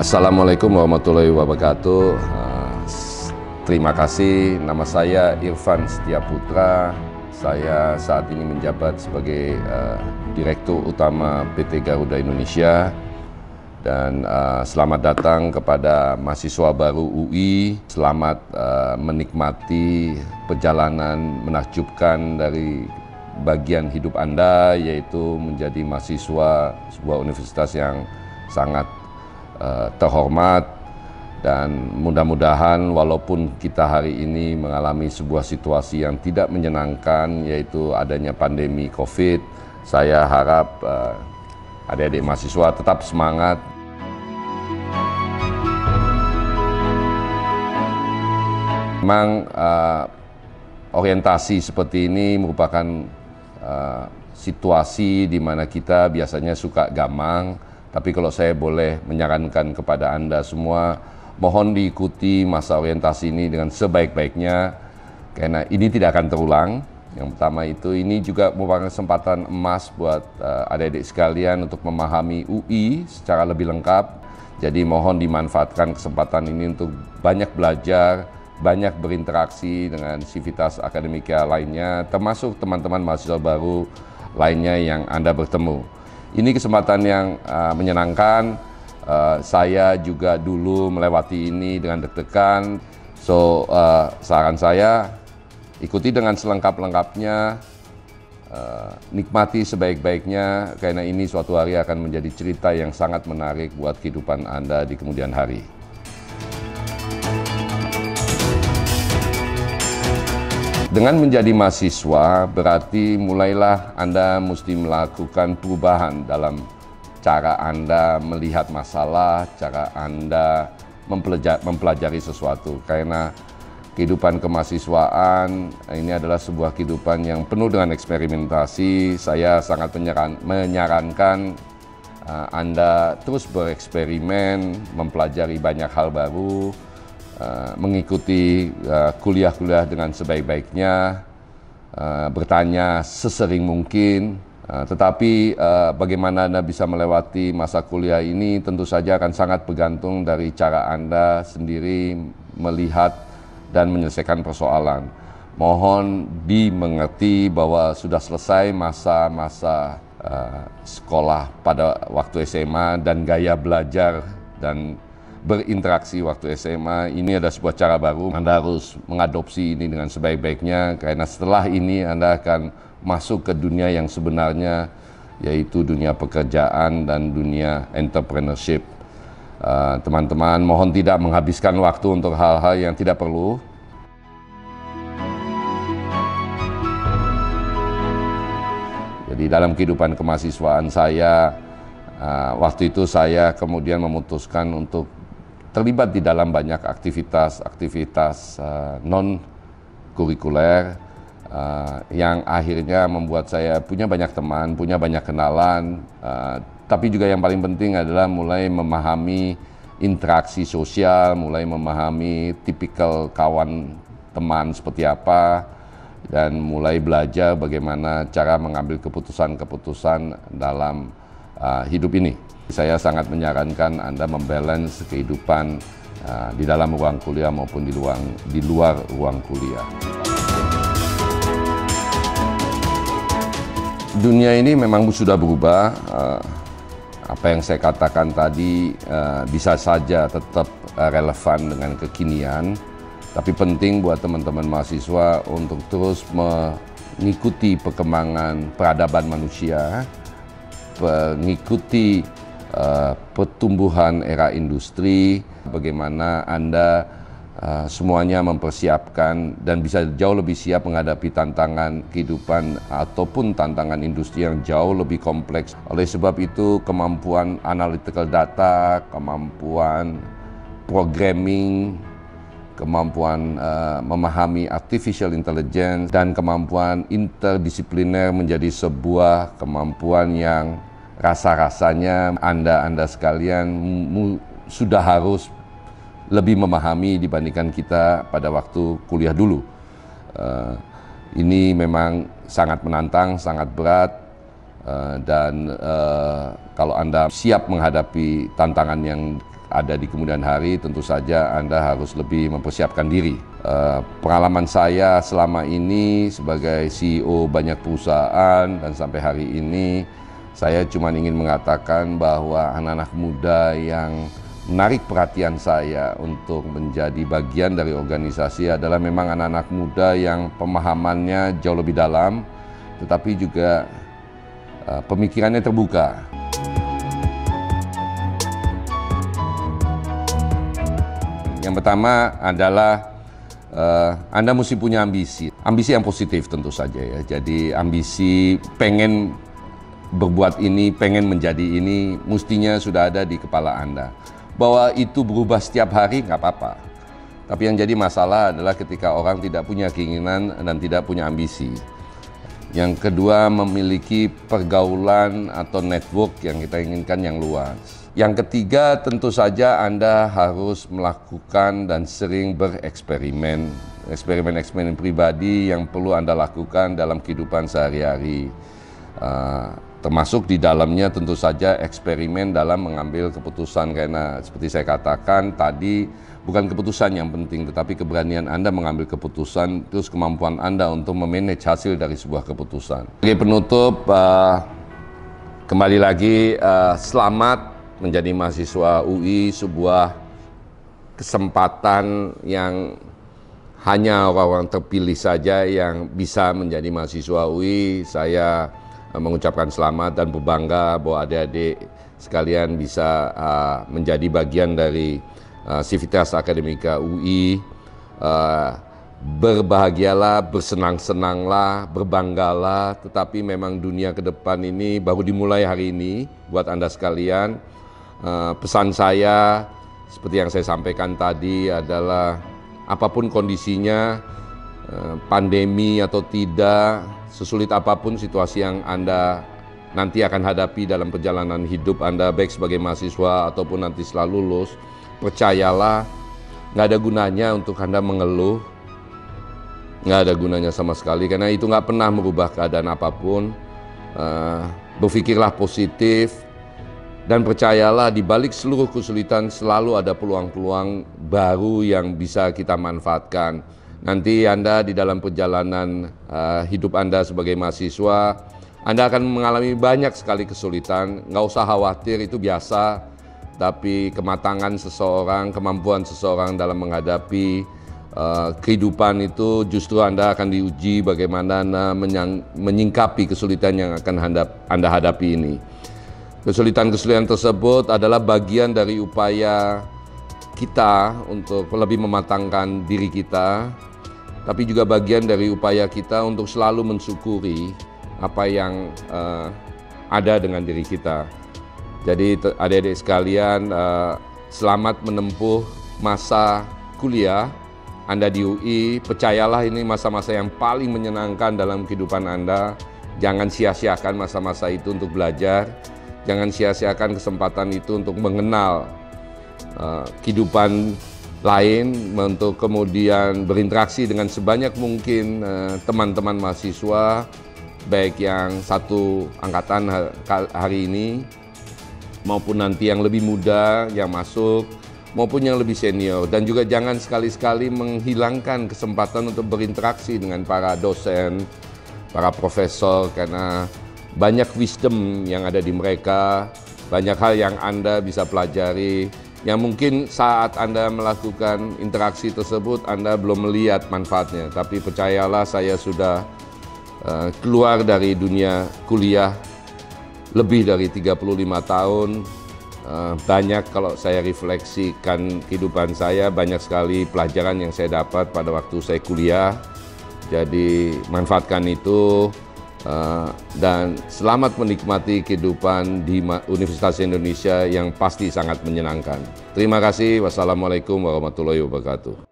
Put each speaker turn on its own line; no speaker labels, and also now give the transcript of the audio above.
Assalamualaikum warahmatullahi wabarakatuh. Terima kasih. Nama saya Irfan Setiaputra. Saya saat ini menjabat sebagai Direktur Utama PT Garuda Indonesia. Dan selamat datang kepada mahasiswa baru UI. Selamat menikmati perjalanan menakjubkan dari bagian hidup Anda, yaitu menjadi mahasiswa sebuah universitas yang sangat terhormat. Dan mudah-mudahan walaupun kita hari ini mengalami sebuah situasi yang tidak menyenangkan, yaitu adanya pandemi COVID, saya harap adik-adik mahasiswa tetap semangat. Memang orientasi seperti ini merupakan situasi di mana kita biasanya suka gamang. Tapi kalau saya boleh menyarankan kepada Anda semua, mohon diikuti masa orientasi ini dengan sebaik-baiknya, karena ini tidak akan terulang. Yang pertama itu, ini juga merupakan kesempatan emas buat adik-adik sekalian untuk memahami UI secara lebih lengkap. Jadi mohon dimanfaatkan kesempatan ini untuk banyak belajar, banyak berinteraksi dengan sivitas akademika lainnya, termasuk teman-teman mahasiswa baru lainnya yang Anda bertemu. Ini kesempatan yang menyenangkan. Saya juga dulu melewati ini dengan deg-degan. Saran saya, ikuti dengan selengkap-lengkapnya, nikmati sebaik-baiknya, karena ini suatu hari akan menjadi cerita yang sangat menarik buat kehidupan Anda di kemudian hari. Dengan menjadi mahasiswa, berarti mulailah Anda mesti melakukan perubahan dalam cara Anda melihat masalah, cara Anda mempelajari sesuatu. Karena kehidupan kemahasiswaan ini adalah sebuah kehidupan yang penuh dengan eksperimentasi. Saya sangat menyarankan Anda terus bereksperimen, mempelajari banyak hal baru, mengikuti kuliah-kuliah dengan sebaik-baiknya, bertanya sesering mungkin. Tetapi bagaimana Anda bisa melewati masa kuliah ini tentu saja akan sangat bergantung dari cara Anda sendiri melihat dan menyelesaikan persoalan. Mohon dimengerti bahwa sudah selesai masa-masa sekolah pada waktu SMA dan gaya belajar dan berinteraksi waktu SMA. Ini adalah sebuah cara baru. Anda harus mengadopsi ini dengan sebaik-baiknya, karena setelah ini Anda akan masuk ke dunia yang sebenarnya, yaitu dunia pekerjaan dan dunia entrepreneurship. Teman-teman, mohon tidak menghabiskan waktu untuk hal-hal yang tidak perlu. Jadi dalam kehidupan kemahasiswaan saya, waktu itu saya kemudian memutuskan untuk terlibat di dalam banyak aktivitas non-kurikuler yang akhirnya membuat saya punya banyak teman, punya banyak kenalan, tapi juga yang paling penting adalah mulai memahami interaksi sosial, mulai memahami tipikal kawan teman seperti apa, dan mulai belajar bagaimana cara mengambil keputusan-keputusan dalam hidup ini. Saya sangat menyarankan Anda membalance kehidupan di dalam ruang kuliah maupun di luar ruang kuliah. Dunia ini memang sudah berubah. Apa yang saya katakan tadi bisa saja tetap relevan dengan kekinian, tapi penting buat teman-teman mahasiswa untuk terus mengikuti perkembangan peradaban manusia, mengikuti pertumbuhan era industri, bagaimana Anda semuanya mempersiapkan dan bisa jauh lebih siap menghadapi tantangan kehidupan ataupun tantangan industri yang jauh lebih kompleks. Oleh sebab itu, kemampuan analytical data, kemampuan programming, kemampuan memahami artificial intelligence, dan kemampuan interdisipliner menjadi sebuah kemampuan yang rasa-rasanya Anda sekalian sudah harus lebih memahami dibandingkan kita pada waktu kuliah dulu. Ini memang sangat menantang, sangat berat, Kalau Anda siap menghadapi tantangan yang ada di kemudian hari, tentu saja Anda harus lebih mempersiapkan diri. Pengalaman saya selama ini sebagai CEO banyak perusahaan dan sampai hari ini, saya cuma ingin mengatakan bahwa anak-anak muda yang menarik perhatian saya untuk menjadi bagian dari organisasi adalah memang anak-anak muda yang pemahamannya jauh lebih dalam, tetapi juga pemikirannya terbuka. Yang pertama adalah Anda mesti punya ambisi yang positif tentu saja ya. Jadi ambisi pengen berbuat ini, pengen menjadi ini, mestinya sudah ada di kepala Anda. Bahwa itu berubah setiap hari nggak apa-apa. Tapi yang jadi masalah adalah ketika orang tidak punya keinginan dan tidak punya ambisi. Yang kedua, memiliki pergaulan atau network yang kita inginkan yang luas. Yang ketiga, tentu saja Anda harus melakukan dan sering bereksperimen. Eksperimen-eksperimen pribadi yang perlu Anda lakukan dalam kehidupan sehari-hari. Termasuk di dalamnya tentu saja eksperimen dalam mengambil keputusan. Karena seperti saya katakan tadi, bukan keputusan yang penting, tetapi keberanian Anda mengambil keputusan, terus kemampuan Anda untuk memanage hasil dari sebuah keputusan. Sebagai penutup, kembali lagi selamat menjadi mahasiswa UI, sebuah kesempatan yang hanya orang-orang terpilih saja yang bisa menjadi mahasiswa UI. Saya mengucapkan selamat dan berbangga bahwa adik-adik sekalian bisa menjadi bagian dari Civitas Akademika UI. Berbahagialah, bersenang-senanglah, berbanggalah, tetapi memang dunia ke depan ini baru dimulai hari ini buat Anda sekalian. Pesan saya seperti yang saya sampaikan tadi adalah apapun kondisinya, pandemi atau tidak, sesulit apapun situasi yang Anda nanti akan hadapi dalam perjalanan hidup Anda, baik sebagai mahasiswa ataupun nanti setelah lulus, percayalah, nggak ada gunanya untuk Anda mengeluh, nggak ada gunanya sama sekali, karena itu nggak pernah merubah keadaan apapun. Berpikirlah positif, dan percayalah di balik seluruh kesulitan selalu ada peluang-peluang baru yang bisa kita manfaatkan. Nanti Anda di dalam perjalanan hidup Anda sebagai mahasiswa, Anda akan mengalami banyak sekali kesulitan. Nggak usah khawatir, itu biasa. Tapi kematangan seseorang, kemampuan seseorang dalam menghadapi kehidupan itu justru Anda akan diuji bagaimana Anda menyingkapi kesulitan yang akan Anda hadapi ini. Kesulitan-kesulitan tersebut adalah bagian dari upaya kita untuk lebih mematangkan diri kita, tapi juga bagian dari upaya kita untuk selalu mensyukuri apa yang ada dengan diri kita. Jadi adik-adik sekalian, selamat menempuh masa kuliah Anda di UI. Percayalah ini masa-masa yang paling menyenangkan dalam kehidupan Anda. Jangan sia-siakan masa-masa itu untuk belajar. Jangan sia-siakan kesempatan itu untuk mengenal kehidupan lain, untuk kemudian berinteraksi dengan sebanyak mungkin teman-teman mahasiswa, baik yang satu angkatan hari ini, maupun nanti yang lebih muda yang masuk, maupun yang lebih senior. Dan juga jangan sekali-sekali menghilangkan kesempatan untuk berinteraksi dengan para dosen, para profesor, karena banyak wisdom yang ada di mereka, banyak hal yang Anda bisa pelajari, yang mungkin saat Anda melakukan interaksi tersebut Anda belum melihat manfaatnya. Tapi percayalah, saya sudah keluar dari dunia kuliah lebih dari 35 tahun. Banyak kalau saya refleksikan kehidupan saya, banyak sekali pelajaran yang saya dapat pada waktu saya kuliah. Jadi manfaatkan itu. Dan selamat menikmati kehidupan di Universitas Indonesia yang pasti sangat menyenangkan. Terima kasih. Wassalamualaikum warahmatullahi wabarakatuh.